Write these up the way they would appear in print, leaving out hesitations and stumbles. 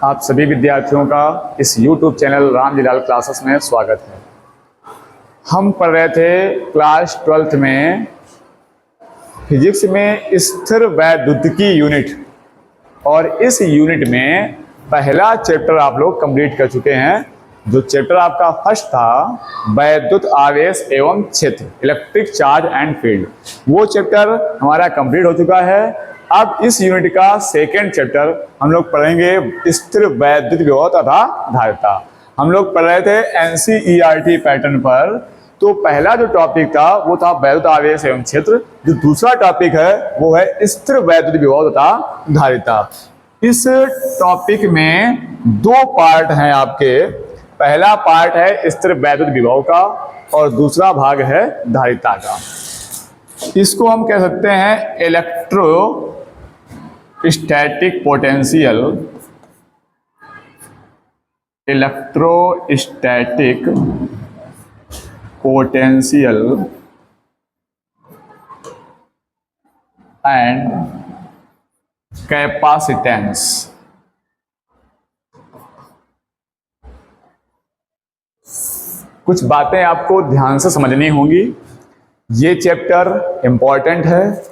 आप सभी विद्यार्थियों का इस YouTube चैनल रामजीलाल क्लासेस में स्वागत है। हम पढ़ रहे थे क्लास 12th में फिजिक्स में स्थिर वैद्युतिकी यूनिट, और इस यूनिट में पहला चैप्टर आप लोग कंप्लीट कर चुके हैं। जो चैप्टर आपका फर्स्ट था वैद्युत आवेश एवं क्षेत्र, इलेक्ट्रिक चार्ज एंड फील्ड, वो चैप्टर हमारा कंप्लीट हो चुका है। अब इस यूनिट का सेकेंड चैप्टर हम लोग पढ़ेंगे स्थिर वैद्युत विभव तथा धारिता। हम लोग पढ़ रहे थे NCERT पैटर्न पर। तो पहला जो टॉपिक था वो था वैद्युत आवेश एवं क्षेत्र। जो दूसरा टॉपिक है वो है स्थिर वैद्युत विभव तथा धारिता। इस टॉपिक में दो पार्ट हैं आपके। पहला पार्ट है स्थिर वैद्युत विभव का और दूसरा भाग है धारिता का। इसको हम कह सकते हैं electrostatic potential, electrostatic potential and capacitance. कुछ बातें आपको ध्यान से समझनी होंगी। ये चैप्टर इम्पॉर्टेंट है।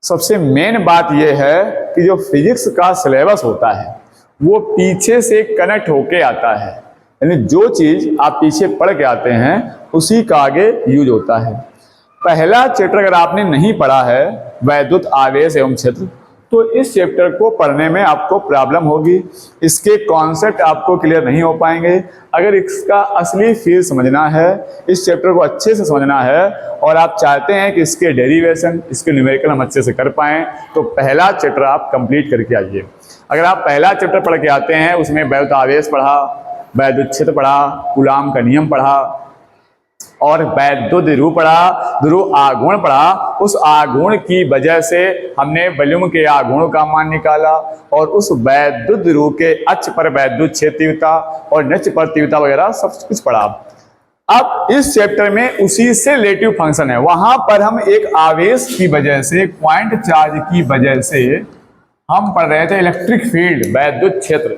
सबसे मेन बात यह है कि जो फिजिक्स का सिलेबस होता है वो पीछे से कनेक्ट होके आता है, यानी जो चीज़ आप पीछे पढ़ के आते हैं उसी का आगे यूज होता है। पहला चैप्टर अगर आपने नहीं पढ़ा है वैद्युत आवेश एवं क्षेत्र, तो इस चैप्टर को पढ़ने में आपको प्रॉब्लम होगी। इसके कॉन्सेप्ट आपको क्लियर नहीं हो पाएंगे। अगर इसका असली फील समझना है, इस चैप्टर को अच्छे से समझना है और आप चाहते हैं कि इसके डेरिवेशन, इसके न्यूमेरिकल हम अच्छे से कर पाएँ, तो पहला चैप्टर आप कंप्लीट करके आइए। अगर आप पहला चैप्टर पढ़ के आते हैं, उसमें वैद्युत आवेश पढ़ा, वैद्युत क्षेत्र पढ़ा, कूलाम का नियम पढ़ा और वैद्युत ध्रुव पढ़ा, ध्रुव आघूर्ण पढ़ा, उस आघूर्ण की वजह से हमने वॉल्यूम के आघूर्ण का मान निकाला और उस वैद्युत ध्रुव के अक्ष पर वैद्युत क्षेत्र तीव्रता और निश्च पर तीव्रता वगैरह सब कुछ पढ़ा। अब इस चैप्टर में उसी से रिलेटिव फंक्शन है। वहां पर हम एक आवेश की वजह से, पॉइंट चार्ज की वजह से हम पढ़ रहे थे इलेक्ट्रिक फील्ड, वैद्युत क्षेत्र।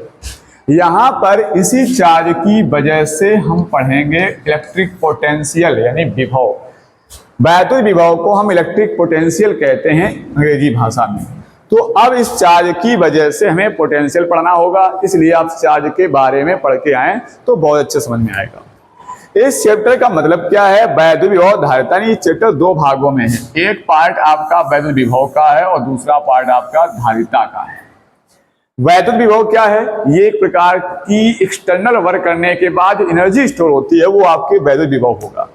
यहां पर इसी चार्ज की वजह से हम पढ़ेंगे इलेक्ट्रिक पोटेंशियल यानी विभव। वैद्युत विभव को हम इलेक्ट्रिक पोटेंशियल कहते हैं अंग्रेजी भाषा में। तो अब इस चार्ज की वजह से हमें पोटेंशियल पढ़ना होगा, इसलिए आप चार्ज के बारे में पढ़ के आए तो बहुत अच्छे समझ में आएगा। इस चैप्टर का मतलब क्या है, वैद्युत विभव धारिता। ये चैप्टर दो भागों में है। एक पार्ट आपका वैद्युत विभव का है और दूसरा पार्ट आपका धारिता का है। वैद्युत विभव क्या है? ये एक प्रकार की एक्सटर्नल वर्क करने के बाद एनर्जी स्टोर होती है, वो आपके वैद्युत विभव होगा।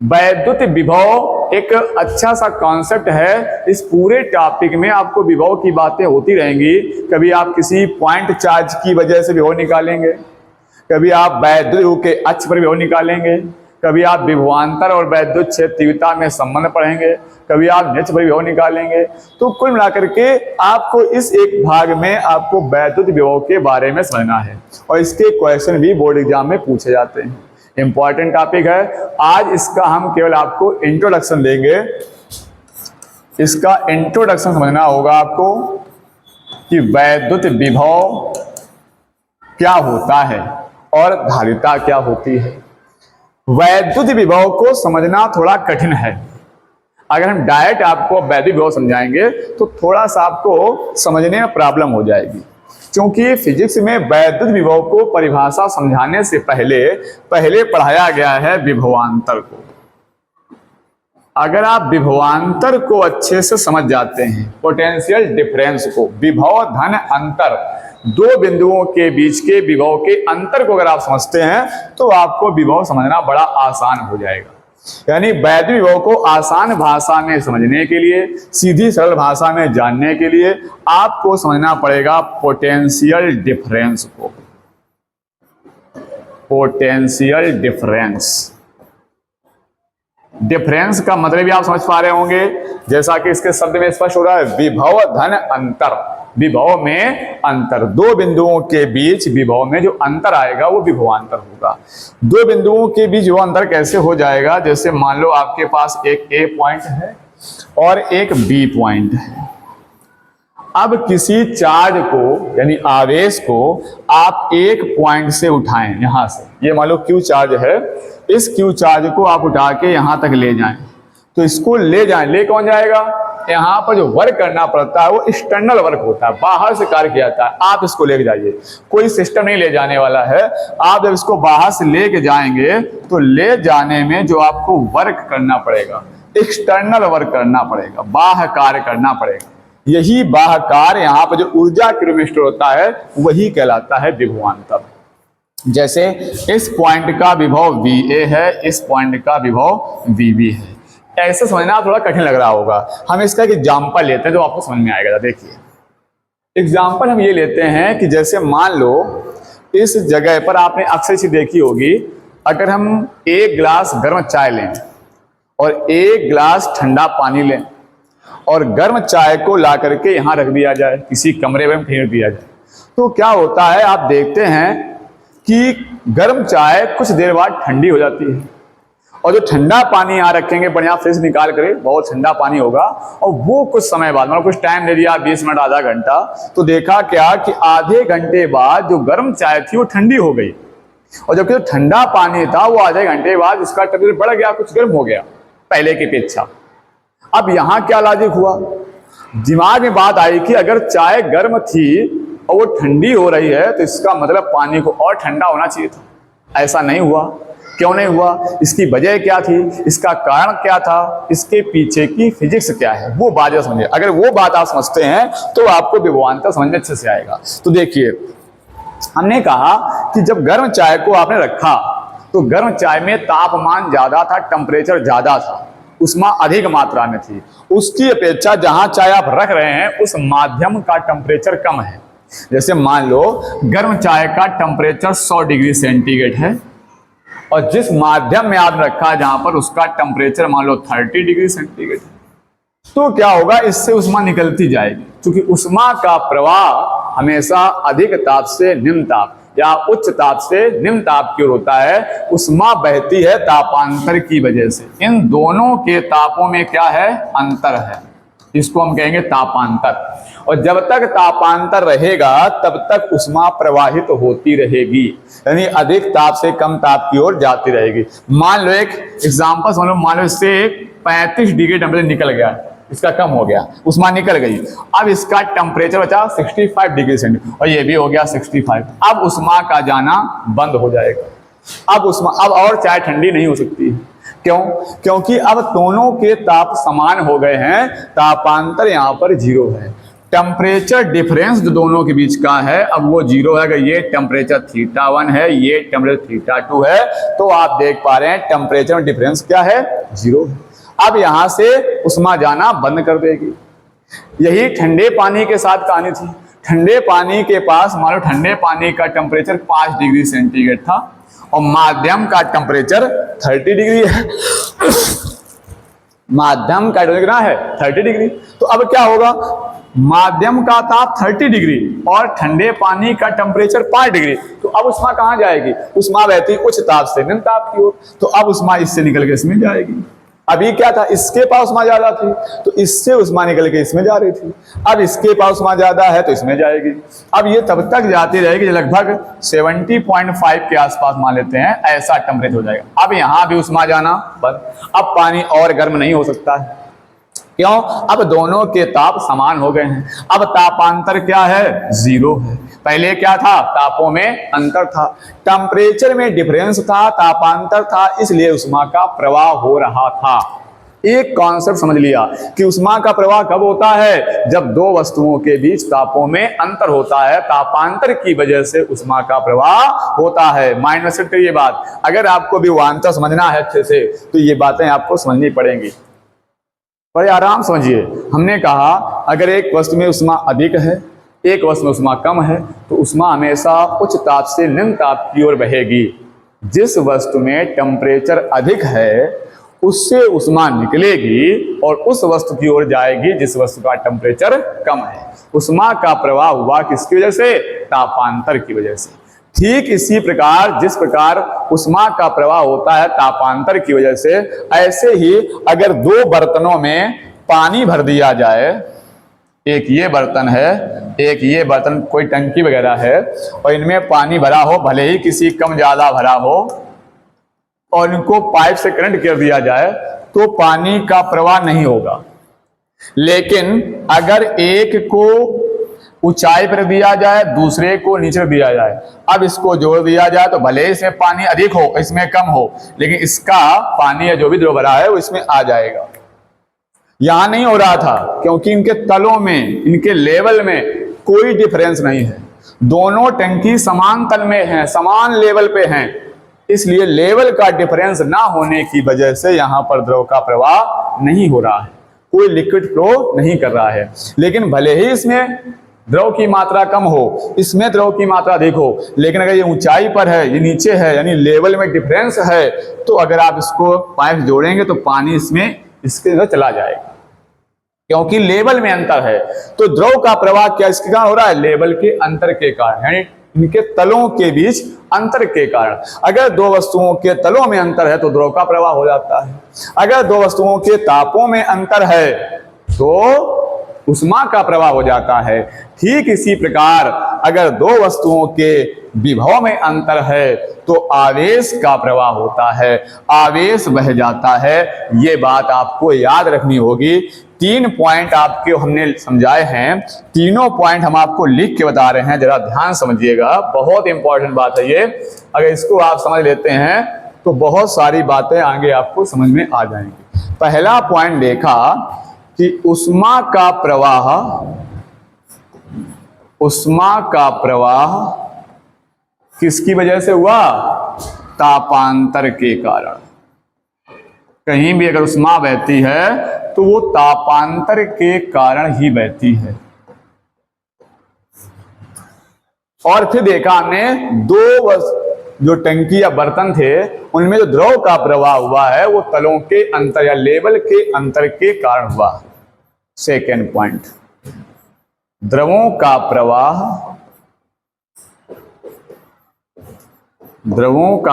वैद्युत विभव एक अच्छा सा कॉन्सेप्ट है। इस पूरे टॉपिक में आपको विभव की बातें होती रहेंगी। कभी आप किसी पॉइंट चार्ज की वजह से विभव निकालेंगे, कभी आप वैद्युत ध्रुव के अक्ष पर विभव निकालेंगे, कभी आप विभवांतर और वैद्युत क्षेत्र तीव्रता में संबंध पढ़ेंगे, कभी आप निश्च पर विभव निकालेंगे। तो कुल मिलाकर के आपको इस एक भाग में आपको वैद्युत विभव के बारे में समझना है और इसके क्वेश्चन भी बोर्ड एग्जाम में पूछे जाते हैं। इंपॉर्टेंट टॉपिक है। आज इसका हम केवल आपको इंट्रोडक्शन देंगे। इसका इंट्रोडक्शन समझना होगा आपको कि वैद्युत विभव क्या होता है और धारिता क्या होती है। वैद्युत विभव को समझना थोड़ा कठिन है। अगर हम डायरेक्ट आपको वैद्युत विभव समझाएंगे तो थोड़ा सा आपको समझने में प्रॉब्लम हो जाएगी, क्योंकि फिजिक्स में वैद्युत विभव को परिभाषा समझाने से पहले पढ़ाया गया है विभवांतर को। अगर आप विभवांतर को अच्छे से समझ जाते हैं, पोटेंशियल डिफरेंस को, विभव धन अंतर, दो बिंदुओं के बीच के विभव के अंतर को अगर आप समझते हैं तो आपको विभव समझना बड़ा आसान हो जाएगा। यानी वैद्युत विभव को आसान भाषा में समझने के लिए, सीधी सरल भाषा में जानने के लिए आपको समझना पड़ेगा पोटेंशियल डिफरेंस को। पोटेंशियल डिफरेंस, डिफरेंस का मतलब भी आप समझ पा रहे होंगे, जैसा कि इसके शब्द में स्पष्ट हो रहा है, विभव धन अंतर। विभव में अंतर, दो बिंदुओं के बीच विभव में जो अंतर आएगा वो विभवांतर होगा। दो बिंदुओं के बीच वो अंतर कैसे हो जाएगा? जैसे मान लो आपके पास एक ए पॉइंट है और एक बी पॉइंट है। अब किसी चार्ज को यानी आवेश को आप एक पॉइंट से उठाएं, यहां से, ये मान लो क्यू चार्ज है, इस क्यू चार्ज को आप उठा के यहां तक ले जाएं, तो इसको ले जाएं, ले कौन जाएगा? यहाँ पर जो वर्क करना पड़ता है वो एक्सटर्नल वर्क होता है, बाहर से कार्य किया जाता है। आप इसको लेके जाइए, कोई सिस्टम नहीं ले जाने वाला है। आप जब इसको बाहर से लेके जाएंगे तो ले जाने में जो आपको वर्क करना पड़ेगा, एक्सटर्नल वर्क करना पड़ेगा, बाह्य कार्य करना पड़ेगा। यही बाह्य कार्य यहाँ पर जो ऊर्जा के रूप में स्टोर होता है वही कहलाता है विभवांतर। जैसे इस पॉइंट का विभव VA है, इस पॉइंट का विभव VB है। ऐसे समझना थोड़ा कठिन लग रहा होगा। हम इसका एक एग्जाम्पल लेते हैं जो आपको समझ में आएगा। देखिए एग्जाम्पल हम ये लेते हैं कि जैसे मान लो इस जगह पर आपने अक्सर सी देखी होगी, अगर हम एक गिलास गर्म चाय लें और एक गिलास ठंडा पानी लें और गर्म चाय को ला करके यहाँ रख दिया जाए, किसी कमरे में फेंक दिया जाए, तो क्या होता है? आप देखते हैं कि गर्म चाय कुछ देर बाद ठंडी हो जाती है और जो ठंडा पानी यहाँ रखेंगे बढ़िया फ्रिज निकाल कर, बहुत ठंडा पानी होगा, और वो कुछ समय बाद, मतलब कुछ टाइम दे दिया 20 मिनट आधा घंटा, तो देखा क्या कि आधे घंटे बाद जो गर्म चाय थी वो ठंडी हो गई, और जबकि जो ठंडा पानी था वो आधे घंटे बाद उसका टेम्परेचर बढ़ गया, कुछ गर्म हो गया पहले की अपेक्षा। अब यहाँ क्या लॉजिक हुआ? दिमाग में बात आई कि अगर चाय गर्म थी और वो ठंडी हो रही है तो इसका मतलब पानी को और ठंडा होना चाहिए था। ऐसा नहीं हुआ। क्यों नहीं हुआ? इसकी वजह क्या थी? इसका कारण क्या था? इसके पीछे की फिजिक्स क्या है? वो बात समझिए। अगर वो बात आप समझते हैं तो आपको विभवांतर समझ में अच्छे से आएगा। तो देखिए हमने कहा कि जब गर्म चाय को आपने रखा तो गर्म चाय में तापमान ज्यादा था, टेम्परेचर ज्यादा था, उष्मा अधिक मात्रा में थी। उसकी अपेक्षा जहां चाय आप रख रहे हैं उस माध्यम का टेम्परेचर कम है। जैसे मान लो गर्म चाय का टेम्परेचर 100 डिग्री सेंटीग्रेड है और जिस माध्यम में आपने रखा है जहां पर उसका टेम्परेचर मान लो 30 डिग्री सेंटीग्रेड है, तो क्या होगा? इससे उष्मा निकलती जाएगी, क्योंकि उष्मा का प्रवाह हमेशा अधिक ताप से निम्न ताप या उच्च ताप से निम्न ताप की ओर होता है। उष्मा बहती है तापांतर की वजह से। इन दोनों के तापों में क्या है? अंतर है। इसको हम कहेंगे तापांतर। और जब तक तापांतर रहेगा तब तक उष्मा प्रवाहित होती रहेगी, यानी अधिक ताप से कम ताप की ओर जाती रहेगी। मान लो एक एग्जांपल समझ लो, मान लो इससे 35 डिग्री टेम्परेचर निकल गया, इसका कम हो गया, उष्मा निकल गई। अब इसका टेम्परेचर बचा 65 डिग्री सेंटीग्रेड और ये भी हो गया 65। अब उष्मा का जाना बंद हो जाएगा। अब और चाय ठंडी नहीं हो सकती। क्यों? क्योंकि अब दोनों के ताप समान हो गए हैं, तापांतर यहाँ पर 0 है। टेम्परेचर डिफरेंस जो दोनों के बीच का है अब वो 0 है। अगर ये टेम्परेचर θ1 है, ये टेम्परेचर θ2 है, तो आप देख पा रहे हैं टेम्परेचर में डिफरेंस क्या है? 0 है। अब यहां से उष्मा जाना बंद कर देगी। यही ठंडे पानी के साथ कहानी थी। ठंडे पानी के पास मान लो ठंडे पानी का टेम्परेचर 5 डिग्री सेंटीग्रेड था और माध्यम का टेम्परेचर 30 डिग्री है। माध्यम का टेम्परेचर कितना है? 30 डिग्री। तो अब क्या होगा? माध्यम का ताप 30 डिग्री और ठंडे पानी का टेम्परेचर 5 डिग्री, तो अब उष्मा कहां जाएगी? उष्मा बहती उच्च ताप से निम्न ताप की ओर, तो अब उष्मा इससे निकल के इसमें जाएगी। अभी क्या था? इसके पास उष्मा ज्यादा थी तो इससे उष्मा निकल के इसमें जा रही थी। अब इसके पास उष्मा ज्यादा है तो इसमें जाएगी। अब ये तब तक जाती रहेगी लगभग 70.5 के आसपास मान लेते हैं, ऐसा टेम्परेचर हो जाएगा। अब यहां भी उष्मा जाना बंद। अब पानी और गर्म नहीं हो सकता है। क्यों? अब दोनों के ताप समान हो गए हैं। अब तापांतर क्या है? 0 है। पहले क्या था? तापों में अंतर था, टेम्परेचर में डिफरेंस था, तापांतर था, इसलिए उष्मा का प्रवाह हो रहा था। एक कॉन्सेप्ट समझ लिया कि उष्मा का प्रवाह कब होता है? जब दो वस्तुओं के बीच तापों में अंतर होता है, तापांतर की वजह से उष्मा का प्रवाह होता है। माइंड में सेट करिए बात। अगर आपको विभवांतर समझना है अच्छे से तो ये बातें आपको समझनी पड़ेंगी। बड़े आराम समझिए। हमने कहा अगर एक वस्तु में उष्मा अधिक है, एक वस्तु में उष्मा कम है, तो उष्मा हमेशा उच्च ताप से निम्न ताप की ओर बहेगी। जिस वस्तु में टेम्परेचर अधिक है उससे उष्मा निकलेगी और उस वस्तु की ओर जाएगी जिस वस्तु का टेम्परेचर कम है। उष्मा का प्रवाह हुआ किसकी वजह से? तापांतर की वजह से। ठीक इसी प्रकार जिस प्रकार उष्मा का प्रवाह होता है तापांतर की वजह से, ऐसे ही अगर दो बर्तनों में पानी भर दिया जाए एक ये बर्तन है, एक ये बर्तन कोई टंकी वगैरह है, और इनमें पानी भरा हो, भले ही किसी कम ज्यादा भरा हो, और इनको पाइप से करंट कर दिया जाए तो पानी का प्रवाह नहीं होगा। लेकिन अगर एक को ऊंचाई पर दिया जाए, दूसरे को नीचे दिया जाए, अब इसको जोड़ दिया जाए तो भले इसमें पानी अधिक हो, इसमें कम हो, लेकिन इसका पानी या जो भी द्रव भरा है वो इसमें आ जाएगा। यहां नहीं हो रहा था क्योंकि इनके तलों में, इनके लेवल में कोई डिफरेंस नहीं है। दोनों टंकी समान तल में हैं, समान लेवल पे हैं, इसलिए लेवल का डिफरेंस ना होने की वजह से यहां पर द्रव का प्रवाह नहीं हो रहा है, कोई लिक्विड फ्लो नहीं कर रहा है। लेकिन भले ही इसमें द्रव की मात्रा कम हो, इसमें द्रव की मात्रा अधिक हो, लेकिन अगर ये ऊंचाई पर है, ये नीचे है, यानी लेवल में डिफरेंस है, तो अगर आप इसको पाइप जोड़ेंगे तो पानी इसमें इसके अंदर चला जाएगा, क्योंकि लेवल में अंतर है। तो द्रव का प्रवाह क्या इसके कारण हो रहा है? लेवल के अंतर के कारण, यानी इनके तलों के बीच अंतर के कारण। अगर दो वस्तुओं के तलों में अंतर है तो द्रव का प्रवाह हो जाता है। अगर दो वस्तुओं के तापों में अंतर है तो उष्मा का प्रवाह हो जाता है। ठीक इसी प्रकार अगर दो वस्तुओं के विभव में अंतर है तो आवेश का प्रवाह होता है, आवेश बह जाता है। ये बात आपको याद रखनी होगी। 3 पॉइंट आपके हमने समझाए हैं, तीनों पॉइंट हम आपको लिख के बता रहे हैं, जरा ध्यान समझिएगा, बहुत इंपॉर्टेंट बात है ये। अगर इसको आप समझ लेते हैं तो बहुत सारी बातें आगे आपको समझ में आ जाएंगी। पहला पॉइंट देखा कि उष्मा का प्रवाह किसकी वजह से हुआ? तापांतर के कारण। कहीं भी अगर उष्मा बहती है तो वो तापांतर के कारण ही बहती है। और फिर देखा हमने दो जो टंकी या बर्तन थे उनमें जो द्रव का प्रवाह हुआ है वो तलों के अंतर या लेवल के अंतर के कारण हुआ। सेकेंड पॉइंट, द्रवों का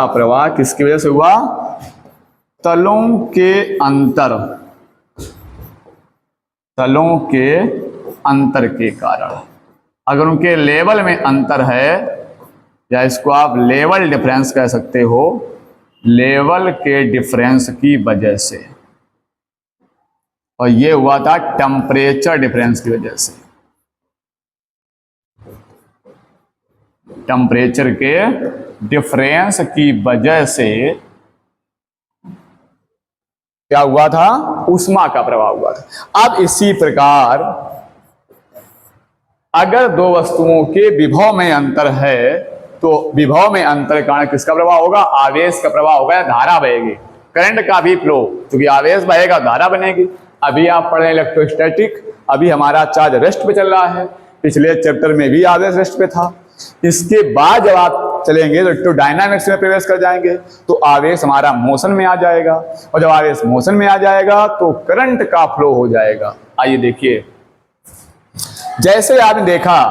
प्रवाह किसकी वजह से हुआ? तलों के अंतर के कारण। अगर उनके लेवल में अंतर है, या इसको आप लेवल डिफरेंस कह सकते हो, लेवल के डिफरेंस की वजह से, और ये हुआ था टेम्परेचर डिफरेंस की वजह से। टेम्परेचर के डिफरेंस की वजह से क्या हुआ था? उष्मा का प्रवाह हुआ था। अब इसी प्रकार अगर दो वस्तुओं के विभव में अंतर है तो विभव में अंतर के कारण किसका प्रवाह होगा? आवेश का प्रवाह होगा, धारा बहेगी, करंट का भी फ्लो, क्योंकि आवेश बहेगा धारा बनेगी। अभी आप पढ़ रहे हैं इलेक्ट्रोस्टैटिक, अभी हमारा चार्ज रेस्ट पे चल रहा है, पिछले चैप्टर में भी आवेश रेस्ट पे था। इसके बाद जब आप चलेंगे तो इलेक्ट्रोडायनामिक्स में प्रवेश कर जाएंगे तो आवेश हमारा मोशन में आ जाएगा, और जब आवेश मोशन में आ जाएगा तो करंट का फ्लो हो जाएगा। आइए देखिए, जैसे आपने देखा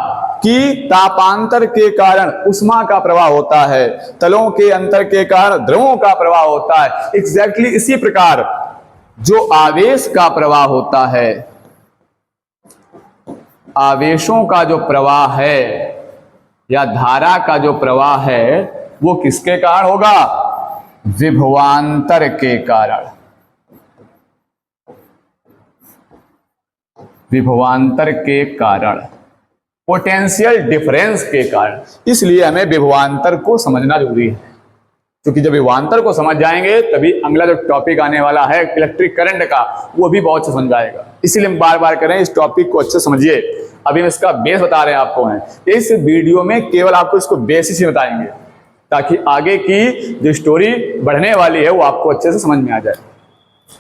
कि तापांतर के कारण उष्मा का प्रवाह होता है, तलों के अंतर के कारण द्रवों का प्रवाह होता है। एग्जैक्टली इसी प्रकार जो आवेश का प्रवाह होता है, आवेशों का जो प्रवाह है या धारा का जो प्रवाह है वो किसके कारण होगा? विभवांतर के कारण, विभवांतर के कारण, पोटेंशियल डिफरेंस के कारण। इसलिए हमें विभवांतर को समझना जरूरी है, क्योंकि जब विभवांतर को समझ जाएंगे तभी अगला जो टॉपिक आने वाला है इलेक्ट्रिक करंट का, वो भी बहुत अच्छे समझ जाएगा। इसीलिए हम बार बार कह रहे हैं इस टॉपिक को अच्छे समझिए। अभी हम इसका बेस बता रहे हैं आपको, हैं इस वीडियो में केवल आपको इसको बेसिस ही बताएंगे, ताकि आगे की जो स्टोरी बढ़ने वाली है वो आपको अच्छे से समझ में आ जाए।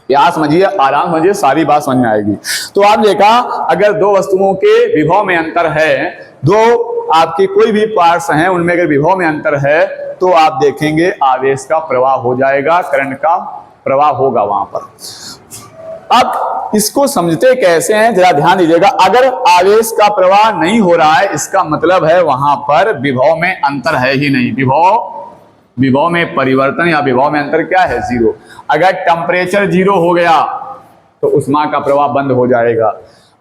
प्यास समझिए, आराम समझिए, सारी बात समझ में आएगी। तो आप देखा, अगर दो वस्तुओं के विभव में अंतर है, दो आपके कोई भी पार्ट्स हैं उनमें अगर विभव में अंतर है तो आप देखेंगे आवेश का प्रवाह हो जाएगा, करंट का प्रवाह होगा वहां पर। अब इसको समझते कैसे हैं जरा ध्यान दीजिएगा। अगर आवेश का प्रवाह नहीं हो रहा है इसका मतलब है वहां पर विभव में अंतर है ही नहीं। विभव में परिवर्तन या विभव में अंतर क्या है? जीरो। अगर टेम्परेचर जीरो हो गया तो उष्मा का प्रवाह बंद हो जाएगा।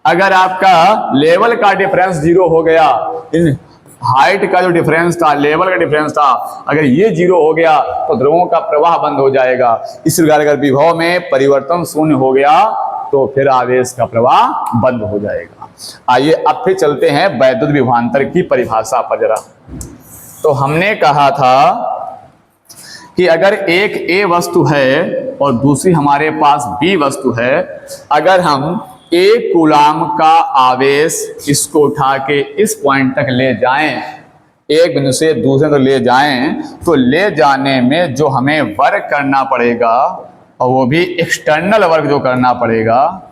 अगर आपका लेवल का डिफरेंस 0 हो गया, इन हाइट का जो डिफरेंस था, लेवल का डिफरेंस था, अगर ये 0 हो गया तो द्रवों का प्रवाह बंद हो जाएगा। इस प्रकार अगर विभव में परिवर्तन शून्य हो गया तो फिर आवेश का प्रवाह बंद हो जाएगा। आइए अब फिर चलते हैं वैद्युत विभवांतर की परिभाषा पर जरा। तो हमने कहा था कि अगर एक ए वस्तु है और दूसरी हमारे पास बी वस्तु है, अगर हम एक कूलाम का आवेश इसको उठा के इस पॉइंट तक ले जाएं, एक बिंदु से दूसरे तक ले जाएं, तो ले जाने में जो हमें वर्क करना पड़ेगा, और वो भी एक्सटर्नल वर्क जो करना पड़ेगा,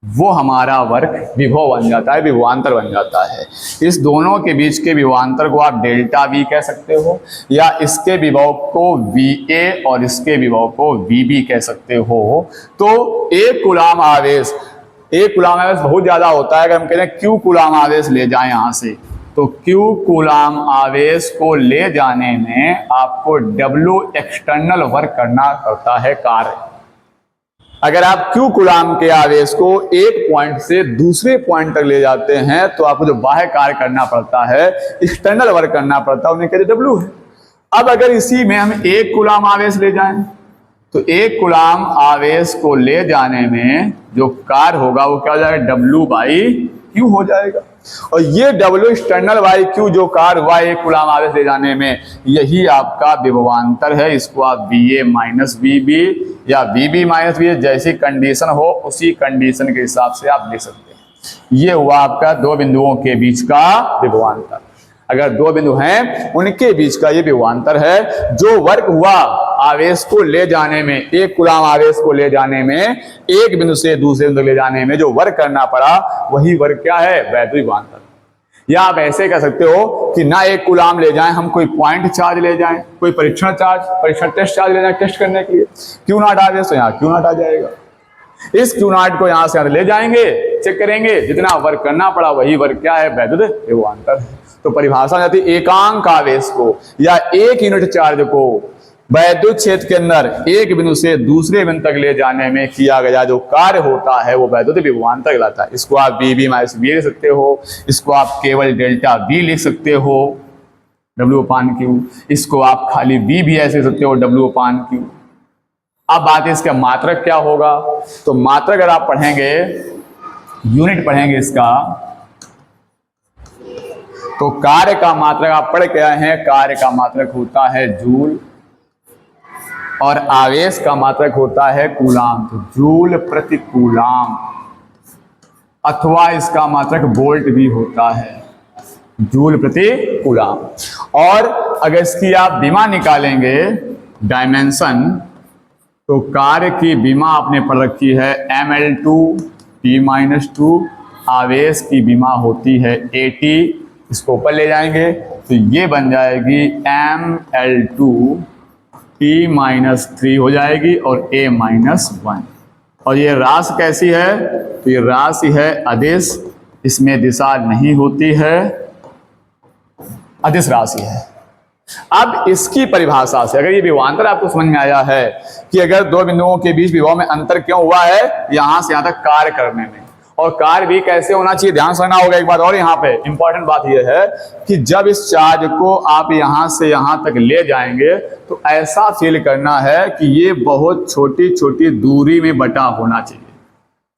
वो हमारा वर्क विभव बन जाता है, विभवांतर बन जाता है। इस दोनों के बीच के विभवांतर को आप डेल्टा वी कह सकते हो, या इसके विभव को वी ए और इसके विभव को वी बी कह सकते हो। तो एक कूलाम आवेश बहुत ज्यादा होता है। अगर हम कह रहे हैं क्यू कूलाम आवेश ले जाएं यहां से, तो क्यू कूलाम आवेश को ले जाने में आपको डब्ल्यू एक्सटर्नल वर्क करना पड़ता है, कार्य। अगर आप क्यू कूलाम के आवेश को एक पॉइंट से दूसरे पॉइंट तक ले जाते हैं तो आपको जो बाह्य कार्य करना पड़ता है, एक्सटर्नल वर्क करना पड़ता है, उन्हें कहते डब्ल्यू है। अब अगर इसी में हम एक कूलाम आवेश ले जाएं, तो एक कूलाम आवेश को ले जाने में जो कार्य होगा वो क्या हो जाएगा, डब्ल्यू बाई क्यू हो जाएगा। और ये डब्ल्यू एक्सटर्नल बाई क्यू जो कार्य हुआ एक कूलाम आवेश ले जाने में, यही आपका विभवांतर है। इसको आप बी ए माइनस बी बी या बी बी माइनस बी, जैसी कंडीशन हो उसी कंडीशन के हिसाब से आप लिख सकते हैं। ये हुआ आपका दो बिंदुओं के बीच का विभवांतर। अगर दो बिंदु हैं उनके बीच का ये विभवांतर है। जो वर्क हुआ आवेश को ले जाने में, एक कूलाम आवेश को ले जाने में, एक बिंदु से दूसरे बिंदु ले जाने में जो वर्क करना पड़ा, वही वर्क क्या है, वैद्युत विभवांतर। या आप ऐसे कह सकते हो कि ना एक कूलाम ले जाएं, हम कोई पॉइंट चार्ज ले जाएं, कोई परीक्षण टेस्ट चार्ज ले जाएं टेस्ट करने के लिए, क्यू नॉट आवेश, तो यहाँ क्यू नॉट आ जाएगा। इस क्यू नॉट को यहाँ से ले जाएंगे, चेक करेंगे, जितना वर्क करना पड़ा वही वर्क क्या है, वैद्युत विभवांतर है। तो परिभाषा जाती है एकांक आवेश को या एक यूनिट चार्ज को वैद्युत क्षेत्र के अंदर एक बिंदु से दूसरे बिंदु तक ले जाने में किया गया जो कार्य होता है वो वैद्युत विभवांतर कहलाता है। इसको आप बी बी माइनस बी लिख सकते हो, इसको आप केवल डेल्टा बी लिख सकते हो, डब्ल्यू अपान क्यू। इसको आप खाली बी भी ऐसे लिख सकते हो, डब्ल्यू अपान क्यू। अब बात है इसका मात्रक क्या होगा। तो मात्रक अगर आप पढ़ेंगे, यूनिट पढ़ेंगे इसका, तो कार्य का मात्रक आप पढ़ के आए हैं, कार्य का मात्रक होता है जूल और आवेश का मात्रक होता है कूलाम। तो जूल प्रति कूलाम, अथवा इसका मात्रक वोल्ट भी होता है, जूल प्रति कूलाम। और अगर इसकी आप विमा निकालेंगे, डायमेंशन, तो कार्य की विमा आपने पढ़ रखी है ml2 t-2, आवेश की विमा होती है AT। इसको ऊपर ले जाएंगे तो ये बन जाएगी ml2 t-3 हो जाएगी और a-1। और ये राशि कैसी है, तो ये राशि है अदिश, इसमें दिशा नहीं होती है, अदिश राशि है। अब इसकी परिभाषा से अगर ये विभवांतर आपको समझ में आया है कि अगर दो बिंदुओं के बीच विभव में अंतर क्यों हुआ है, यहां से यहां तक कार्य करने में, और कार्य भी कैसे होना चाहिए ध्यान से रखना होगा। एक बात और यहाँ पे इंपॉर्टेंट बात यह है कि जब इस चार्ज को आप यहां से यहां तक ले जाएंगे तो ऐसा फील करना है कि ये बहुत छोटी छोटी दूरी में बटा होना चाहिए,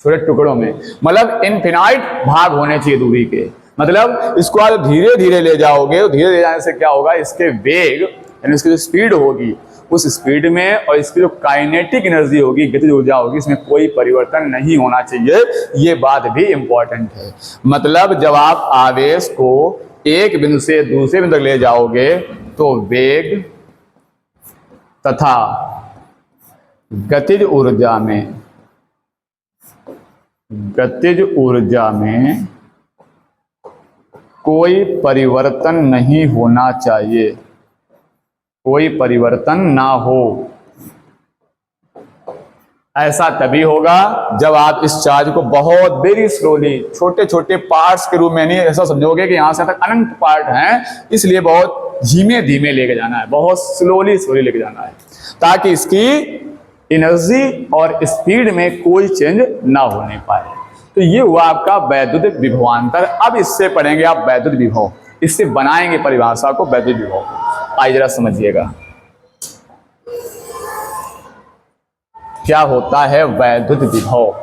छोटे टुकड़ों में, मतलब इनफिनाइट भाग होने चाहिए दूरी के। मतलब इसको आप धीरे धीरे ले जाओगे, तो धीरे धीरे जाने से क्या होगा, इसके वेग यानी इसकी जो स्पीड होगी, उस स्पीड में और इसकी जो काइनेटिक एनर्जी होगी, गतिज ऊर्जा होगी, इसमें कोई परिवर्तन नहीं होना चाहिए। ये बात भी इंपॉर्टेंट है। मतलब जब आप आवेश को एक बिंदु से दूसरे बिंदु तक ले जाओगे तो वेग तथा गतिज ऊर्जा में कोई परिवर्तन नहीं होना चाहिए, कोई परिवर्तन ना हो। ऐसा तभी होगा जब आप इस चार्ज को बहुत वेरी स्लोली, छोटे छोटे पार्ट्स के रूप में, नहीं ऐसा समझोगे कि यहां से तक अनंत पार्ट हैं, इसलिए बहुत धीमे धीमे लेके जाना है, बहुत स्लोली लेके जाना है, ताकि इसकी एनर्जी और स्पीड में कोई चेंज ना होने पाए। तो ये हुआ आपका वैद्युत विभवांतर। अब इससे पढ़ेंगे आप वैद्युत विभव, इससे बनाएंगे परिभाषा को वैद्युत विभव। आइए जरा समझिएगा क्या होता है वैद्युत विभव।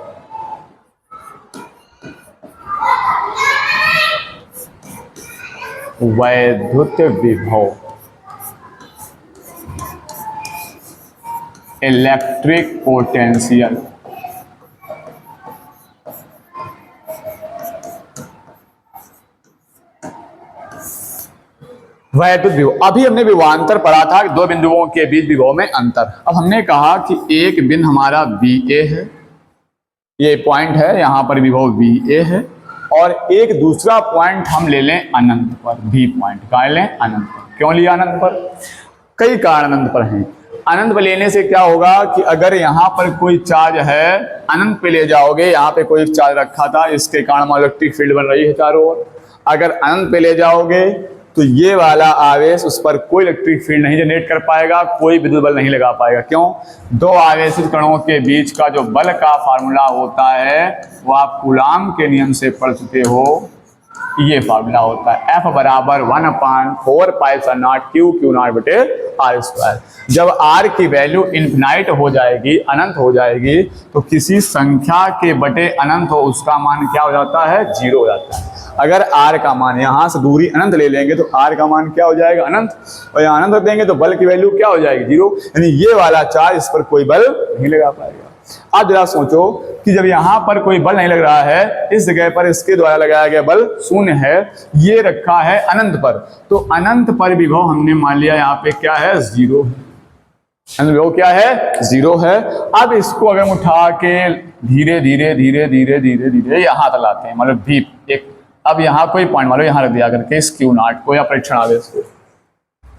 वैद्युत विभव इलेक्ट्रिक पोटेंशियल। वैद्युत विभव, अभी हमने विभवांतर पढ़ा था दो बिंदुओं के बीच विभव में अंतर। अब हमने कहा कि एक बिंदु हमारा VA है, ये पॉइंट है, यहां पर विभव VA है, और एक दूसरा पॉइंट हम ले लें अनंत पर, B पॉइंट का लें अनंत पर। क्यों लिया अनंत पर? कई कारण अनंत पर हैं। अनंत पर लेने से क्या होगा कि अगर यहाँ पर कोई चार्ज है, अनंत पे ले जाओगे, यहाँ पे कोई चार्ज रखा था, इसके कारण इलेक्ट्रिक फील्ड बन रही है चारों ओर। अगर अनंत पे ले जाओगे तो ये वाला आवेश उस पर कोई इलेक्ट्रिक फील्ड नहीं जनरेट कर पाएगा, कोई विद्युत बल नहीं लगा पाएगा। क्यों? दो आवेशित कणों के बीच का जो बल का फार्मूला होता है वो आप कूलाम के नियम से पढ़ चुके हो, ये फार्मूला होता है F बराबर 1/4π Q0/r²। जब R की वैल्यू इन्फिनाइट हो जाएगी, अनंत हो जाएगी, तो किसी संख्या के बटे अनंत हो उसका मान क्या हो जाता है? 0 हो जाता है। अगर R का मान, यहाँ से दूरी अनंत ले लेंगे तो R का मान क्या हो जाएगा? अनंत, और यहाँ अनंत रख देंगे तो बल की वैल्यू क्या हो जाएगी? 0। यानी ये वाला चार्ज इस पर कोई बल नहीं लगा पाएगा। आप जरा सोचो कि जब यहाँ पर कोई बल नहीं लग रहा है, इस जगह पर इसके द्वारा लगाया गया बल 0 है, ये रखा है अनंत पर, तो अनंत पर विभव हमने मान लिया यहाँ पे क्या है? 0 है। अनंत विभव क्या है? 0 है। अब इसको अगर हम उठा के धीरे धीरे धीरे धीरे धीरे धीरे यहाँ तक लाते हैं, मतलब V एक, अब यहाँ कोई पॉइंट मान लो यहाँ रख दिया करके इस Q0 को या परीक्षण आवेश को,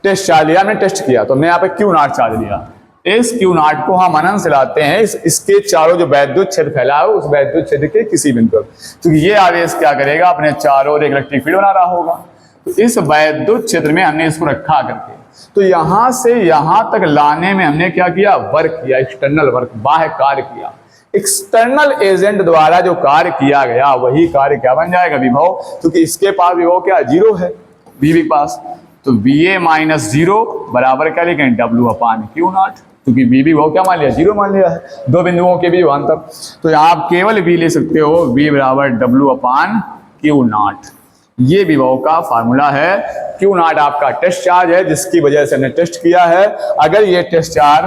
टेस्ट चार्ज लिया, हमने टेस्ट किया तो हमने यहाँ पे Q0 चार्ज लिया। इस Q0 को हम अनंत से लाते हैं इसके चारों जो वैद्युत क्षेत्र फैला है उस वैद्युत क्षेत्र के किसी बिंदु पर, क्योंकि ये आवेश क्या करेगा? अपने चारों ओर एक इलेक्ट्रिक फील्ड बना रहा होगा। तो इस वैद्युत क्षेत्र में हमने इसको रखा करके, तो यहां से यहां तक लाने में हमने क्या किया? वर्क किया, एक्सटर्नल वर्क, बाह्य कार्य किया। एक्सटर्नल एजेंट द्वारा जो कार्य किया गया वही कार्य क्या बन जाएगा? विभव। क्योंकि इसके पास विभव क्या? 0 है, VB पास, तो VA माइनस 0 बराबर क्या लिखें? W/Q0, क्योंकि V विभव क्या मान लिया? 0 मान लिया है, दो बिंदुओं के बीच अंतर। तो यहाँ आप केवल V ले सकते हो, V बराबर W/Q0। ये विभव का फार्मूला है। Q0 आपका टेस्ट चार्ज है जिसकी वजह से हमने टेस्ट किया है। अगर ये टेस्ट चार्ज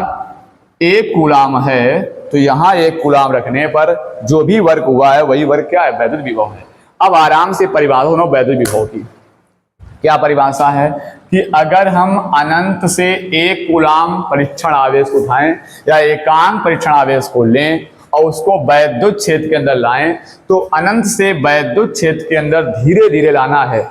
1 कूलाम है तो यहाँ 1 कूलाम रखने पर जो भी वर्क हुआ है वही वर्क क्या है? वैद्युत विभव है। अब आराम से परिभाषा सुनो वैद्युत विभव की। क्या परिभाषा है कि अगर हम अनंत से 1 कूलाम परीक्षण आवेश को उठाएं या एकांक परीक्षण आवेश को लें और उसको वैद्युत क्षेत्र के अंदर लाएं, तो अनंत से वैद्युत क्षेत्र के अंदर धीरे धीरे लाना है।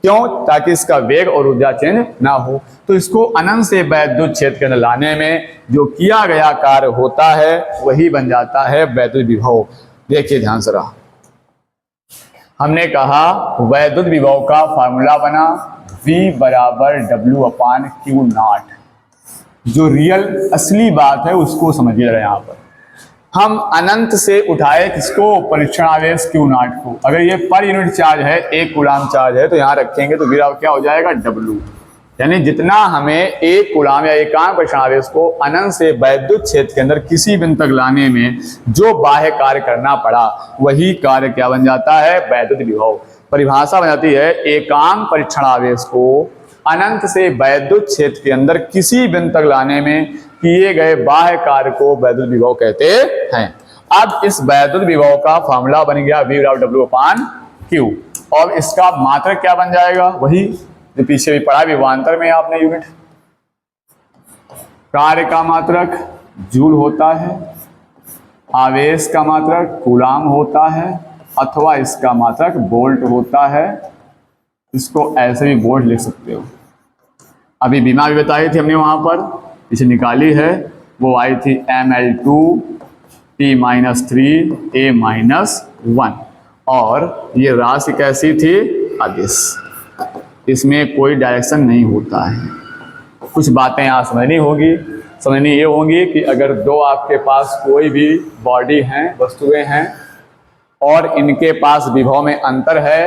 क्यों? ताकि इसका वेग और ऊर्जा चेंज ना हो। तो इसको अनंत से वैद्युत क्षेत्र के अंदर लाने में जो किया गया कार्य होता है वही बन जाता है वैद्युत विभव। देखिए ध्यान से रहा, हमने कहा वैद्युत विभव का फार्मूला बना V बराबर W/Q0। जो रियल असली बात है उसको समझिए यहाँ पर। हम अनंत से उठाए किसको? परीक्षण आवेश Q0 को। अगर ये पर यूनिट चार्ज है, 1 कूलाम चार्ज है, तो यहाँ रखेंगे तो फिर क्या हो जाएगा? W। यानी जितना हमें 1 कूलाम या एकांक परीक्षण आवेश को अनंत से वैद्युत क्षेत्र के अंदर किसी बिंदु तक लाने में जो बाह्य कार्य करना पड़ा वही कार्य क्या बन जाता है? वैद्युत विभव। परिभाषा बन जाती है एकांक परीक्षण आवेश को अनंत से वैद्युत क्षेत्र के अंदर किसी बिंदु तक लाने में किए गए बाह्य कार्य को वैद्युत विभव कहते हैं। अब इस वैद्युत विभव का फार्मूला बन गया V बराबर W/Q, और इसका मात्रक क्या बन जाएगा? वही जो पीछे भी पढ़ा विभवांतर में आपने यूनिट। कार्य का मात्रक जूल होता है, आवेश का मात्रक कूलाम होता है, अथवा इसका मात्रक वोल्ट होता है। इसको ऐसे भी वोल्ट लिख सकते हो। अभी बीमा भी बताई थी हमने, वहां पर इसे निकाली है, वो आई थी Ml2T-3A-1, और ये राशि कैसी थी? अदिश। इसमें कोई डायरेक्शन नहीं होता है। कुछ बातें यहाँ समझनी ये होंगी कि अगर दो आपके पास कोई भी बॉडी हैं, वस्तुएं हैं, और इनके पास विभव में अंतर है,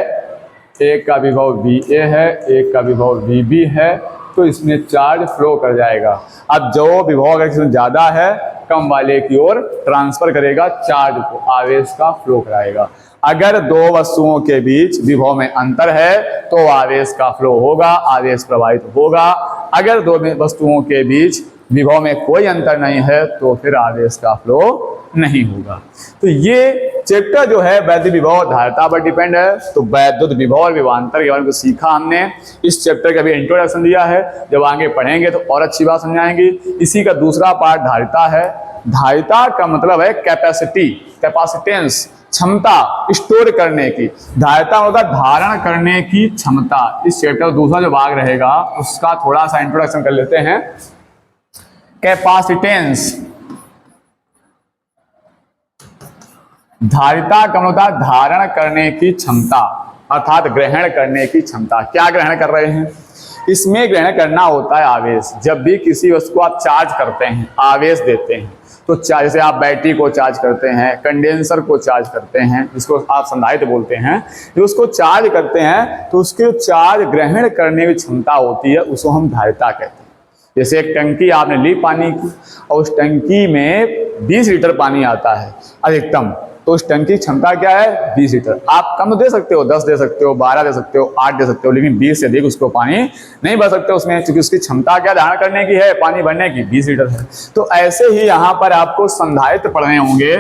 एक का विभव VA है, एक का विभव VB है, तो इसमें चार्ज फ्लो कर जाएगा। अब जो विभव अगर इसमें ज़्यादा है, कम वाले की ओर ट्रांसफर करेगा, चार्ज को, आवेश का फ्लो कराएगा। अगर दो वस्तुओं के बीच विभव में अंतर है तो आवेश का फ्लो होगा, आवेश प्रवाहित होगा। अगर दो वस्तुओं के बीच विभव में कोई अंतर नहीं है तो फिर आवेश का फ्लो नहीं होगा। तो ये चैप्टर जो है वैद्युत विभव धारिता पर डिपेंड है। तो वैद्युत विभव और विभवांतर के बारे में सीखा हमने। इस चैप्टर का भी इंट्रोडक्शन दिया है, जब आगे पढ़ेंगे तो और अच्छी बात समझाएंगी। इसी का दूसरा पार्ट धारिता है। धारिता का मतलब है कैपेसिटी, कैपेसिटेंस, क्षमता, स्टोर करने की। धारिता होता है धारण करने की क्षमता। इस चैप्टर का दूसरा जो भाग रहेगा उसका थोड़ा सा इंट्रोडक्शन कर लेते हैं। कैपेसिटेंस, धारिता का मतलब होता है धारण करने की क्षमता, अर्थात ग्रहण करने की क्षमता। क्या ग्रहण कर रहे हैं? इसमें ग्रहण करना होता है आवेश। जब भी किसी वस्तु को आप चार्ज करते हैं, आवेश देते हैं, तो जैसे आप बैटरी को चार्ज करते हैं, कंडेंसर को चार्ज करते हैं, जिसको आप संधारित्र बोलते हैं, जो उसको चार्ज करते हैं तो उसके चार्ज ग्रहण करने की क्षमता होती है, उसको हम धारिता कहते हैं। जैसे एक टंकी आपने ली पानी की और उस टंकी में 20 लीटर पानी आता है अधिकतम, तो उस टंकी की क्षमता क्या है? 20 लीटर। आप कम दे सकते हो, 10 दे सकते हो, 12 दे सकते हो, 8 दे सकते हो, लेकिन 20 से अधिक उसको पानी नहीं भर सकते उसमें, क्योंकि उसकी क्षमता क्या धारण करने की है? पानी भरने की, 20 लीटर है। तो ऐसे ही यहाँ पर आपको संधारित्र पढ़ने होंगे।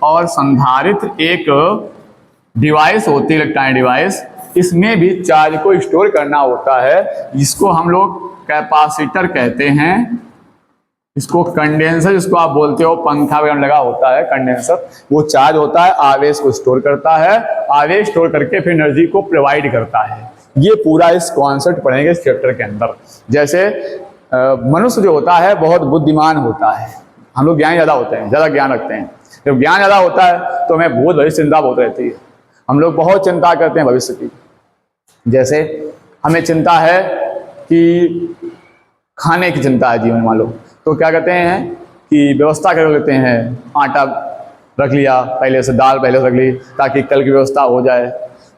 और संधारित्र एक डिवाइस होती है, इलेक्ट्रॉनिक डिवाइस, इसमें भी चार्ज को स्टोर करना होता है, जिसको हम लोग कैपेसिटर कहते हैं। इसको कंडेंसर, जिसको आप बोलते हो, पंखा वगैरह लगा होता है कंडेंसर, वो चार्ज होता है, आवेश को स्टोर करता है, आवेश स्टोर करके फिर एनर्जी को प्रोवाइड करता है। ये पूरा इस कॉन्सेप्ट पढ़ेंगे इस चैप्टर के अंदर। जैसे मनुष्य जो होता है बहुत बुद्धिमान होता है, हम लोग ज्ञान ज़्यादा होते हैं, ज़्यादा ज्ञान रखते हैं। जब ज्ञान ज़्यादा होता है तो हमें भूत भविष्य चिंता बहुत रहती है, हम लोग बहुत चिंता करते हैं भविष्य की। जैसे हमें चिंता है कि खाने की चिंता है जीवन, मान लो, तो क्या कहते हैं कि व्यवस्था कर लेते हैं, आटा रख लिया पहले से, दाल पहले से रख ली ताकि कल की व्यवस्था हो जाए।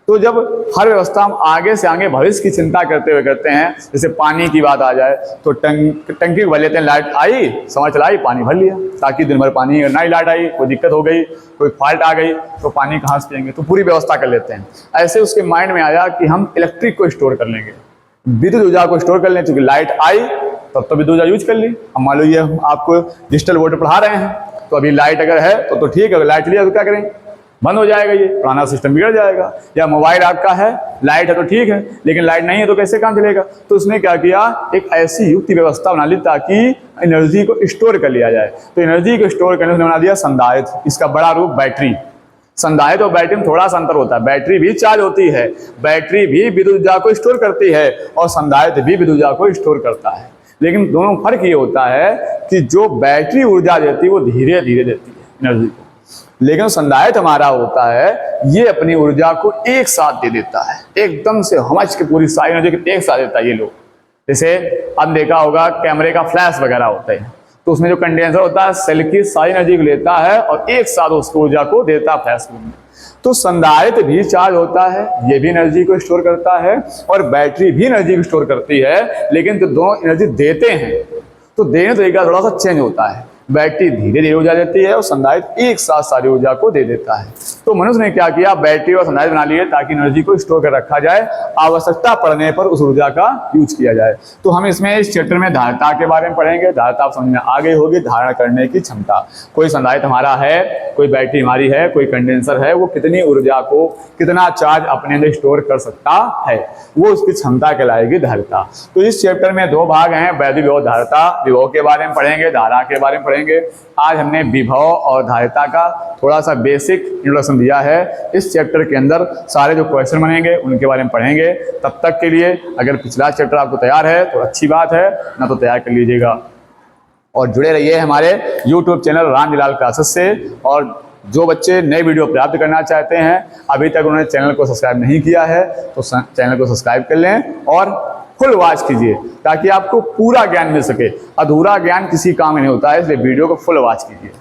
तो जब हर व्यवस्था हम आगे से आगे भविष्य की चिंता करते हुए करते हैं, जैसे पानी की बात आ जाए तो टंकी भर लेते हैं, लाइट आई, समझ चलाई, पानी भर लिया, ताकि दिन भर पानी, अगर नहीं लाइट आई, कोई दिक्कत हो गई, कोई फॉल्ट आ गई तो पानी कहाँ से पिएंगे, तो पूरी व्यवस्था कर लेते हैं। ऐसे उसके माइंड में आया कि हम इलेक्ट्रिक को स्टोर कर लेंगे, विद्युत ऊर्जा को स्टोर कर लें, क्योंकि लाइट आई तब तो विद्युत ऊर्जा यूज कर ली। अब मान लो ये आपको डिजिटल बोर्ड पढ़ा रहे हैं, तो अभी लाइट अगर है तो ठीक है, अगर लाइट चली तो क्या करेंगे? बंद हो जाएगा, ये पुराना सिस्टम बिगड़ जाएगा। या मोबाइल आपका है, लाइट है तो ठीक है, लेकिन लाइट नहीं है तो कैसे काम चलेगा? तो उसने क्या किया, एक ऐसी युक्ति व्यवस्था बना ली ताकि एनर्जी को स्टोर कर लिया जाए। तो एनर्जी को स्टोर करने से बना दिया संधारित्र। इसका बड़ा रूप बैटरी। संधारित्र और बैटरी में थोड़ा सा अंतर होता है। बैटरी भी चार्ज होती है, बैटरी भी विद्युत ऊर्जा को स्टोर करती है, और संधारित्र भी विद्युत ऊर्जा को स्टोर करता है। लेकिन दोनों फर्क ये होता है कि जो बैटरी ऊर्जा देती है वो धीरे धीरे देती है एनर्जी को, लेकिन संधारित्र हमारा होता है ये अपनी ऊर्जा को एक साथ दे देता है, एकदम से हमच के पूरी सारी एनर्जी एक साथ देता है ये लोग। जैसे अब देखा होगा कैमरे का फ्लैश वगैरह होता है, तो उसमें जो कंडेंसर होता है सेल की सारी एनर्जी को लेता है और एक साथ उस ऊर्जा को देता है फ्लैश में। तो संधारित्र भी चार्ज होता है, ये भी एनर्जी को स्टोर करता है, और बैटरी भी एनर्जी को स्टोर करती है, लेकिन जो दोनों एनर्जी देते हैं तो देने तरीका थोड़ा सा चेंज होता है। बैटरी धीरे धीरे ऊर्जा देती है और संधारित्र एक साथ सारी ऊर्जा को दे देता है। तो मनुष्य ने क्या किया, बैटरी और संधारित्र बना लिए ताकि एनर्जी को स्टोर कर रखा जाए, आवश्यकता पड़ने पर उस ऊर्जा का यूज किया जाए। तो हम इसमें इस चैप्टर में धारिता के बारे में पढ़ेंगे। धारिता आप समझ में आ गई होगी, धारण करने की क्षमता। कोई संधारित्र हमारा है, कोई बैटरी हमारी है, कोई कंडेंसर है, वो कितनी ऊर्जा को, कितना चार्ज अपने अंदर स्टोर कर सकता है, वो उसकी क्षमता कहलाएगी धारिता। तो इस चैप्टर में दो भाग हैं, वैद्युत विभव धारिता। विभव के बारे में पढ़ेंगे, धारा के बारे में पढ़ेंगे। आज हमने विभव और धारिता का थोड़ा सा बेसिक इंट्रोडक्शन दिया है। इस चैप्टर के अंदर सारे जो क्वेश्चन बनेंगे उनके बारे में पढ़ेंगे। तब तक के लिए अगर पिछला चैप्टर आपको तैयार है तो अच्छी बात है, ना तो तैयार कर लीजिएगा। और जुड़े रहिए हमारे YouTube चैनल रामजीलाल क्लासेस से। और जो बच्चे नए वीडियो प्राप्त करना चाहते हैं, अभी तक उन्होंने चैनल को सब्सक्राइब नहीं किया है, तो चैनल को सब्सक्राइब कर लें और फुल वॉच कीजिए, ताकि आपको पूरा ज्ञान मिल सके। अधूरा ज्ञान किसी काम में नहीं होता है, इसलिए वीडियो को फुल वॉच कीजिए।